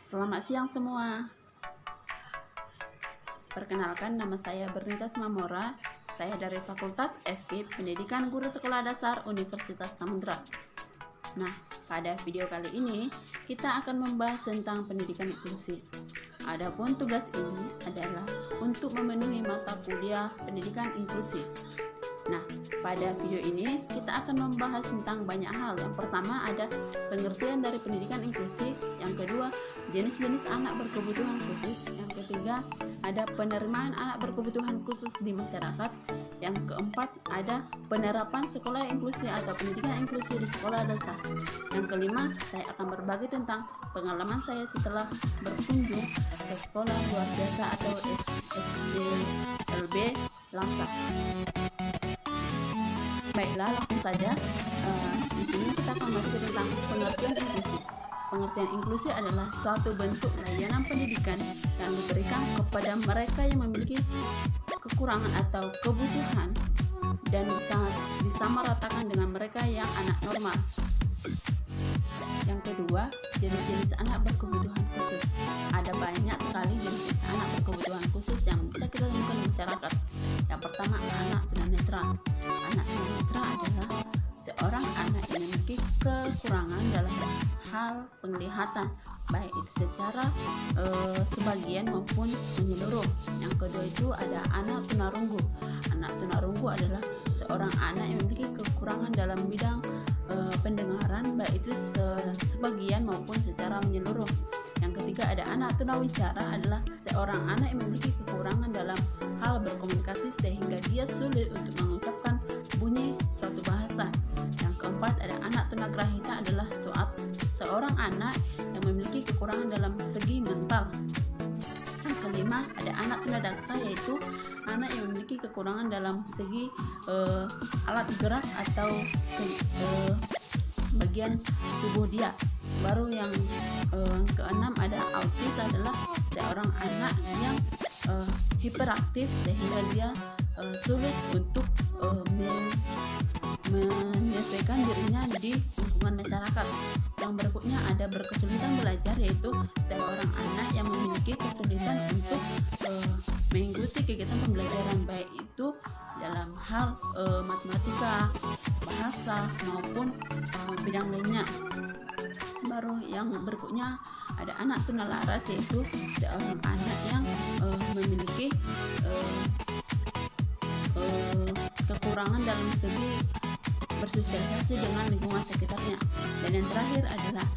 Selamat siang semua. Perkenalkan, nama saya Bernita Mamora. Saya dari Fakultas FK Pendidikan Guru Sekolah Dasar Universitas Samudra. Nah, pada video kali ini kita akan membahas tentang pendidikan inklusi. Adapun tugas ini adalah untuk memenuhi mata kuliah pendidikan inklusi. Nah, pada video ini kita akan membahas tentang banyak hal. Yang pertama ada pengertian dari pendidikan inklusi, yang kedua jenis-jenis anak berkebutuhan khusus, yang ketiga ada penerimaan anak berkebutuhan khusus di masyarakat, yang keempat ada penerapan sekolah inklusi atau pendidikan inklusi di sekolah dasar, yang kelima saya akan berbagi tentang pengalaman saya setelah berkunjung ke sekolah luar biasa atau SDLB Langsa. Baiklah, langsung saja. Di sini kita akan masuk tentang pengertian inklusi. Pengertian inklusi adalah suatu bentuk layanan pendidikan yang diberikan kepada mereka yang memiliki kekurangan atau kebutuhan dan disamaratakan dengan mereka yang anak normal. Yang kedua, jenis-jenis anak berkebutuhan khusus. Ada banyak sekali jenis anak berkebutuhan khusus yang bisa kita temukan di masyarakat. Yang pertama, anak tunanetra. Anak tunanetra adalah seorang anak yang memiliki kekurangan dalam hal penglihatan, baik itu secara sebagian maupun menyeluruh. Yang kedua itu ada anak tunarunggu. Anak tunarunggu adalah seorang anak yang memiliki kekurangan dalam bidang pendengaran, baik itu sebagian maupun secara menyeluruh. Yang ketiga ada anak tunawicara, adalah seorang anak yang memiliki kekurangan dalam hal berkomunikasi sehingga dia sulit untuk mengucapkan bunyi suatu bahasa. Yang keempat ada anak tunagrahita, adalah seorang anak yang memiliki kekurangan dalam segi mental. Yang kelima ada anak tunadaksa, yaitu anak yang memiliki kekurangan dalam segi alat gerak atau bagian tubuh dia. Baru yang keenam ada autis, adalah seorang anak yang hiperaktif sehingga dia sulit untuk menyesuaikan dirinya di lingkungan masyarakat. Yang berikutnya ada berkesulitan belajar, yaitu seorang anak yang memiliki kesulitan untuk mengikuti kegiatan pembelajaran, baik itu dalam hal matematika, bahasa maupun bidang lainnya. Baru yang berikutnya ada anak tunalaras, yaitu seorang anak yang memiliki kekurangan dalam segi bersosialisasi dengan lingkungan sekitarnya. Dan yang terakhir adalah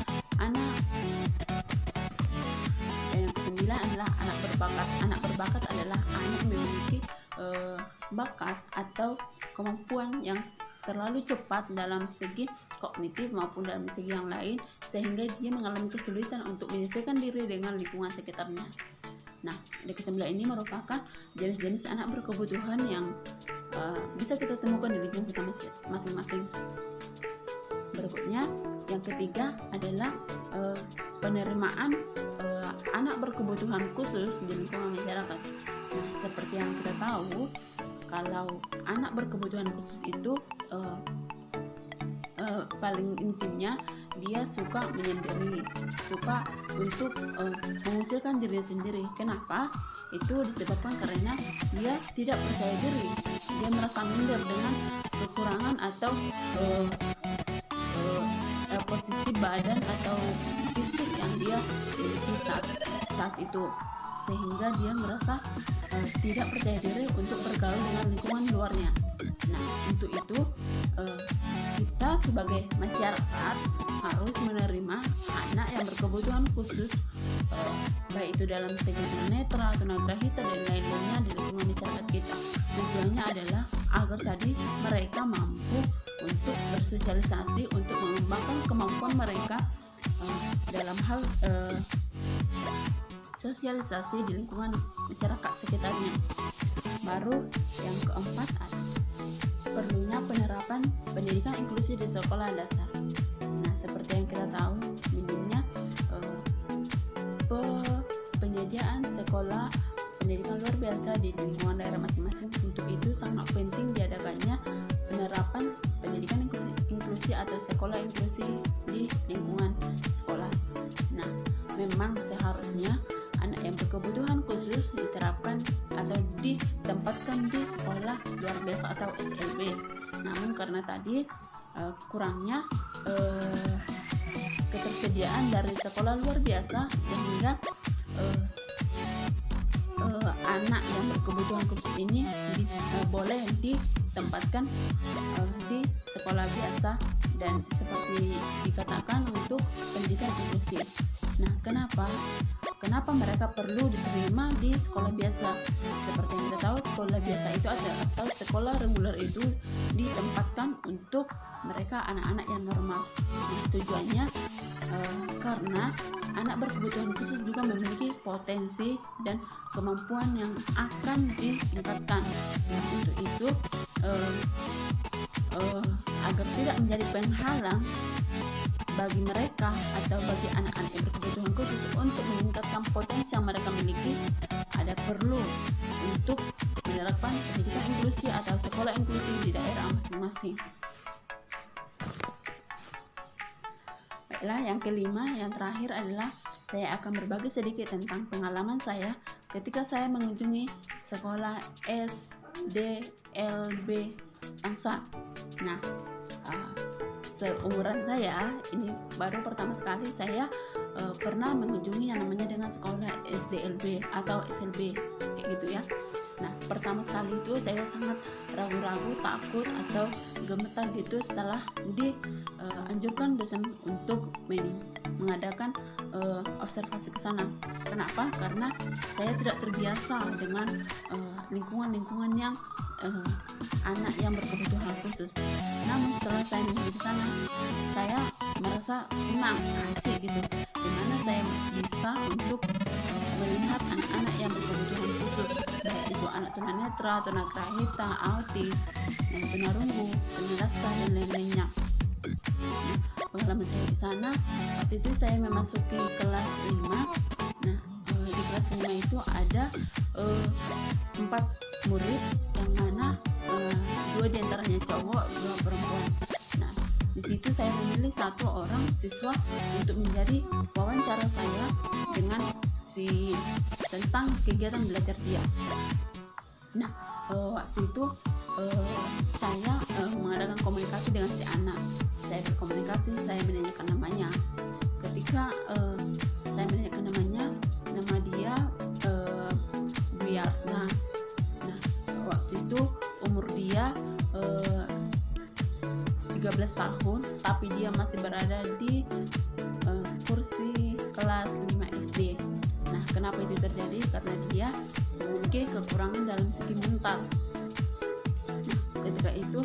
yang kesembilan adalah anak berbakat. Anak berbakat adalah anak yang memiliki bakat atau kemampuan yang terlalu cepat dalam segi kognitif maupun dalam segi yang lain, sehingga dia mengalami kesulitan untuk menyesuaikan diri dengan lingkungan sekitarnya. Nah, di kesembilan ini merupakan jenis-jenis anak berkebutuhan yang bisa kita temukan di lingkungan kita masing-masing. Berikutnya, yang ketiga adalah penerimaan anak berkebutuhan khusus di lingkungan masyarakat. Nah, seperti yang kita tahu, kalau anak berkebutuhan khusus itu paling intimnya dia suka menyendiri, suka untuk mengusirkan diri sendiri. Kenapa? Itu disebabkan karena dia tidak percaya diri, dia merasa minder dengan kekurangan atau posisi badan atau fisik yang dia miliki saat itu, sehingga dia merasa tidak percaya diri untuk bergaul dengan lingkungan luarnya. Nah, untuk itu kita sebagai masyarakat harus menerima anak yang berkebutuhan khusus, baik itu dalam segi tunanetra, tunagrahita dan lain-lainnya di lingkungan masyarakat kita. Tujuannya adalah agar tadi mereka mampu untuk bersosialisasi, untuk mengembangkan kemampuan mereka dalam hal sosialisasi di lingkungan masyarakat sekitarnya. Baru yang keempat ada perlunya penerapan pendidikan inklusi di sekolah dasar. Nah, seperti yang kita tahu, minimnya penyediaan sekolah pendidikan luar biasa di lingkungan daerah masing-masing. Untuk itu sangat penting diadakannya penerapan pendidikan inklusi atau sekolah inklusi di lingkungan sekolah. Nah, memang seharusnya anak yang berkebutuhan khusus diterapkan atau ditempatkan di sekolah luar biasa atau SLB. Namun karena tadi kurangnya ketersediaan dari sekolah luar biasa, sehingga anak yang berkebutuhan khusus ini boleh ditempatkan di sekolah biasa dan seperti dikatakan untuk pendidikan inklusif. Nah, kenapa mereka perlu diterima di sekolah biasa? Seperti yang kita tahu, sekolah biasa itu atau sekolah reguler itu ditempatkan untuk mereka anak-anak yang normal. Nah, tujuannya karena anak berkebutuhan khusus juga memiliki potensi dan kemampuan yang akan ditingkatkan. Nah, untuk itu agar tidak menjadi penghalang bagi mereka atau bagi anak-anak yang berkebutuhan khusus untuk meningkatkan potensi yang mereka miliki, ada perlu untuk menerapkan pendidikan inklusi atau sekolah inklusi di daerah masing-masing. Baiklah, yang kelima, yang terakhir adalah saya akan berbagi sedikit tentang pengalaman saya ketika saya mengunjungi sekolah SDLB Angsa. Nah, seumuran saya ini baru pertama sekali saya pernah mengunjungi yang namanya dengan sekolah SDLB atau SLB kayak gitu ya. Nah, pertama kali itu saya sangat ragu-ragu, takut atau gemetar gitu setelah dianjurkan dosen untuk mengadakan observasi ke sana. Kenapa? Karena saya tidak terbiasa dengan lingkungan-lingkungan yang anak yang berkebutuhan khusus. Namun setelah saya menuju ke sana, saya merasa senang, asik gitu, dimana saya bisa untuk melihat anak-anak yang berkebutuhan khusus, baik itu anak tunanetra, tunagrahita, autis, yang tunarungu, tunarastra dan lain-lainnya. Nah, pengalaman saya di sana, waktu itu saya memasuki kelas 5. Nah, di kelas 5 itu ada 4 murid, yang mana 2 diantaranya cowok, 2 perempuan. Nah, di situ saya memilih 1 orang siswa untuk menjadi wawancara saya dengan tentang kegiatan belajar dia. Nah, waktu itu saya mengadakan komunikasi dengan si anak. Saya berkomunikasi, saya menanyakan namanya. Ketika saya menanyakan namanya, nama dia Duyarna. Nah, waktu itu umur dia 13 tahun, tapi dia masih berada di kursi kelas 5 SD. Nah, kenapa itu terjadi? Karena dia memiliki kekurangan dalam segi mental. Nah, ketika itu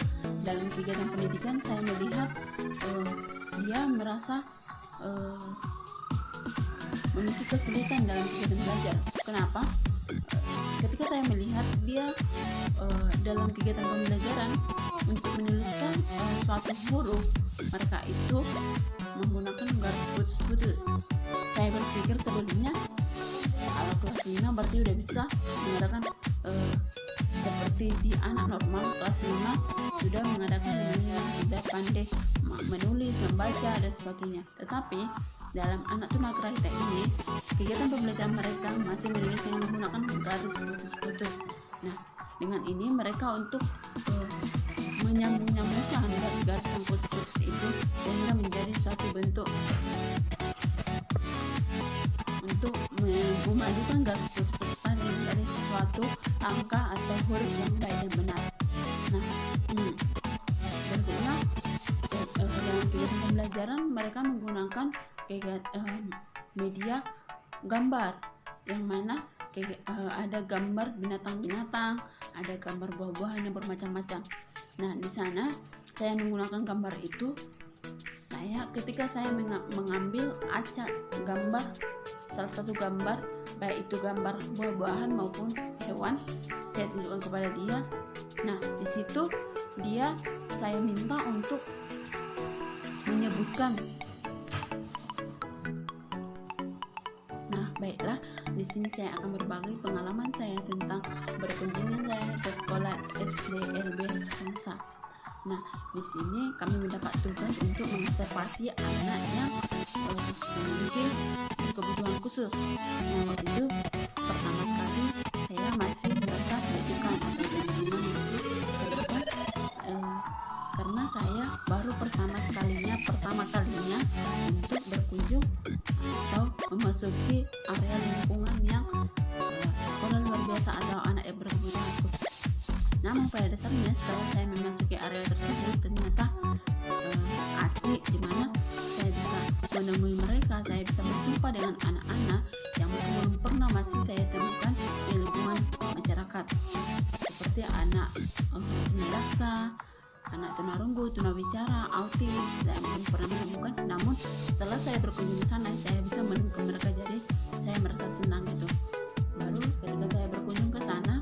dalam kegiatan pendidikan saya melihat dia merasa memiliki kesulitan dalam kegiatan belajar. Kenapa? Ketika saya melihat dia dalam kegiatan pembelajaran untuk menuliskan suatu huruf, mereka itu menggunakan garis putus-putus. Saya berpikir sebelumnya kalau kelas 5 berarti udah bisa mengadakan seperti di anak normal. Kelas 5 sudah mengadakan dengan sudah pandai menulis, membaca dan sebagainya. Tetapi dalam anak tunagrahita ini, kegiatan pembelajaran mereka masih menulis dengan menggunakan garis putus-putus. Nah, dengan ini mereka untuk menyambung-nyambungkan dari garis yang putus-putus itu sehingga menjadi suatu bentuk untuk memadukan garis putus-putus tadi menjadi suatu angka atau huruf yang baik dan benar. Nah, tentunya dalam kegiatan pembelajaran mereka menggunakan media gambar, yang mana ada gambar binatang-binatang, ada gambar buah-buahan yang bermacam-macam. Nah, di sana saya menggunakan gambar itu. Ketika saya mengambil acak gambar, salah satu gambar, baik itu gambar buah-buahan maupun hewan, saya tunjukkan kepada dia. Nah, di situ saya minta untuk menyebutkan. Nah, baiklah, di sini saya akan berbagi pengalaman saya tentang berkunjungnya saya ke sekolah SDLB Angsa. Nah, di sini kami mendapat tugas untuk mengobservasi anak yang memiliki berkebutuhan khusus. Waktu itu pertama kali saya masih merasa diajukan atau lingkungan itu kenapa? Karena saya baru pertama kalinya untuk berkunjung atau memasuki area lingkungan yang orang luar biasa atau anak yang berkebutuhan khusus. Namun pada dasarnya setelah saya memasuki area tersebut ternyata asik, dimana saya bisa menemui mereka, saya bisa berjumpa dengan anak-anak yang belum pernah masih saya temukan di lingkungan masyarakat, seperti anak tunadaksa, anak tunarunggu, tunawicara, autis, saya belum pernah menemukan. Namun setelah saya berkunjung ke sana, saya bisa menemukan mereka, jadi saya merasa senang gitu. Baru ketika saya berkunjung ke sana,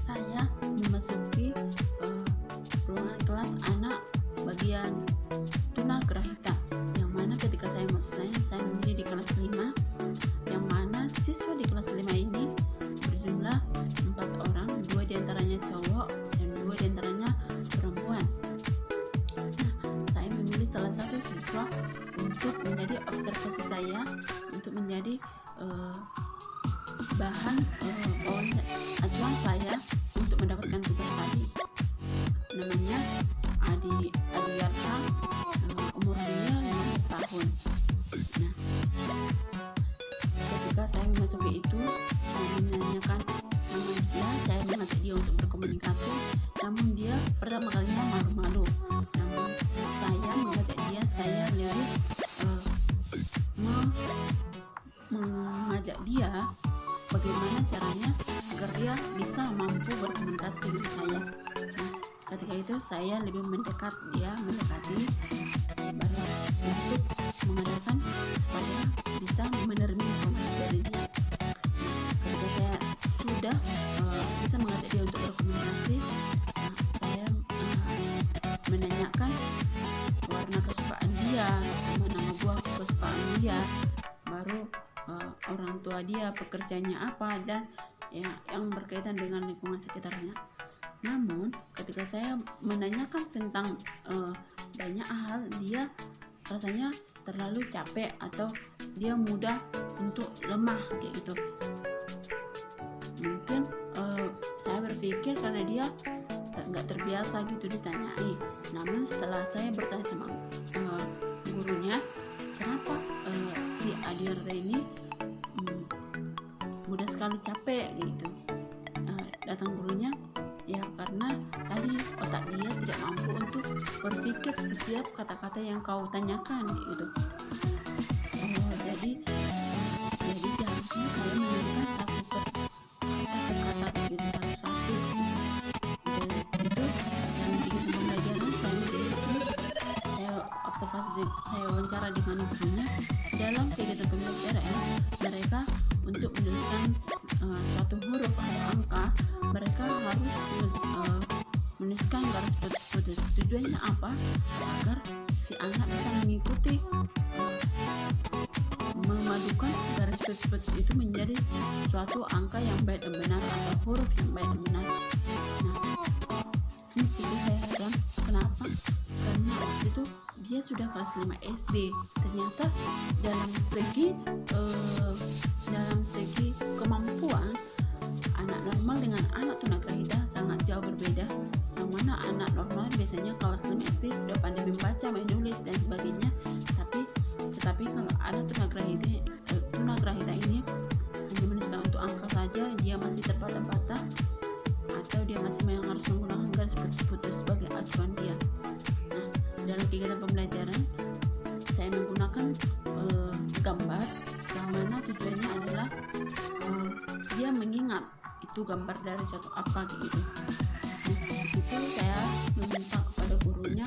saya memasuki ruangan kelas anak bagian tunagrahita, yang mana ketika saya masuk saya memilih di kelas 5, yang mana siswa di kelas 5 ini berjumlah 4 orang, 2 diantaranya cowok dan 2 diantaranya perempuan. Saya memilih salah satu siswa untuk menjadi observasi saya, untuk menjadi bahan acuan saya untuk mendapatkan tugas tadi. Namanya Adi Yarsa, umurnya 15 tahun. Ketika saya memasuki itu, saya menanyakan nama dia, saya mengajak dia untuk berkomunikasi, namun dia pertama kalinya malu-malu. Namun saya mengajak dia, saya lebih mengajak dia bagaimana caranya agar dia bisa mampu berkomunikasi dengan saya. Ketika itu saya lebih mendekati baru untuk mengadakan supaya bisa menerima informasi dari dia. Ketika saya sudah bisa mengajak dia untuk berkomunikasi, saya menanyakan warna kesukaan dia, nama buah kesukaan dia, baru orang tua dia pekerjaannya apa, dan yang berkaitan dengan lingkungan sekitarnya. Namun ketika saya menanyakan tentang banyak hal, dia rasanya terlalu capek atau dia mudah untuk lemah kayak gitu. Mungkin saya berpikir karena dia nggak terbiasa gitu ditanyai. Namun setelah saya bertanya sama gurunya, kenapa si Adirta ini mudah sekali capek gitu, datang gurunya, ya karena tadi otak dia tidak mampu untuk berpikir setiap kata-kata yang kau tanyakan gitu. Jadi seharusnya saya menanyakan satu kata begitu, satu-satu. Dan itu dalam kegiatan pembelajaran saya observasi, saya wawancara dengan gurunya. Dalam kegiatan pembelajaran mereka untuk menuliskan suatu huruf atau angka, mereka harus menuliskan garis putus. Tujuannya apa? Agar si anak bisa mengikuti, memadukan garis putus itu menjadi suatu angka yang baik dan benar atau huruf yang baik dan benar. Nah, ini saya heran kenapa? Karena waktu itu dia sudah kelas 5 SD. Ternyata dalam segi kemampuan, anak normal dengan anak tunagrahita sangat jauh berbeda. Yang mana anak normal biasanya kelas 5 SD sudah pandai membaca, menulis dan sebagainya. Tetapi kalau anak tunagrahita ini hanya menuliskan untuk angka saja, dia masih terbata-bata atau dia masih harus menggunakan garis putus-putus sebagai acuan dia. Nah, dalam kegiatan pembelajaran saya menggunakan gambar, yang mana tujuannya adalah dia mengingat itu gambar dari suatu apa gitu. Nah, itu saya meminta kepada gurunya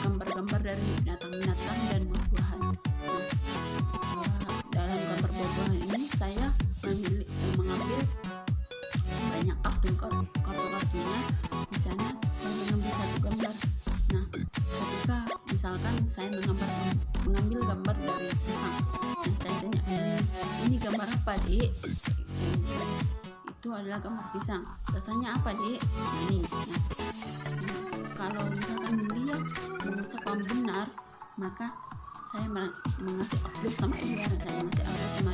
gambar-gambar dari binatang-binatang dan buah-buahan. Dalam gambar buah-buahan ini saya mengambil banyak kartu-kartunya. Di sana saya mengambil satu gambar. Nah, ketika misalkan saya mengambil gambar dari pisang, dan saya tanya, ini gambar apa, Dek? Itu adalah gambar pisang. Rasanya apa, Dek? Ini. Nah, kalau misalkan dia mengucapkan benar, maka saya mengasih upload sama dia, dan saya mengasih upload sama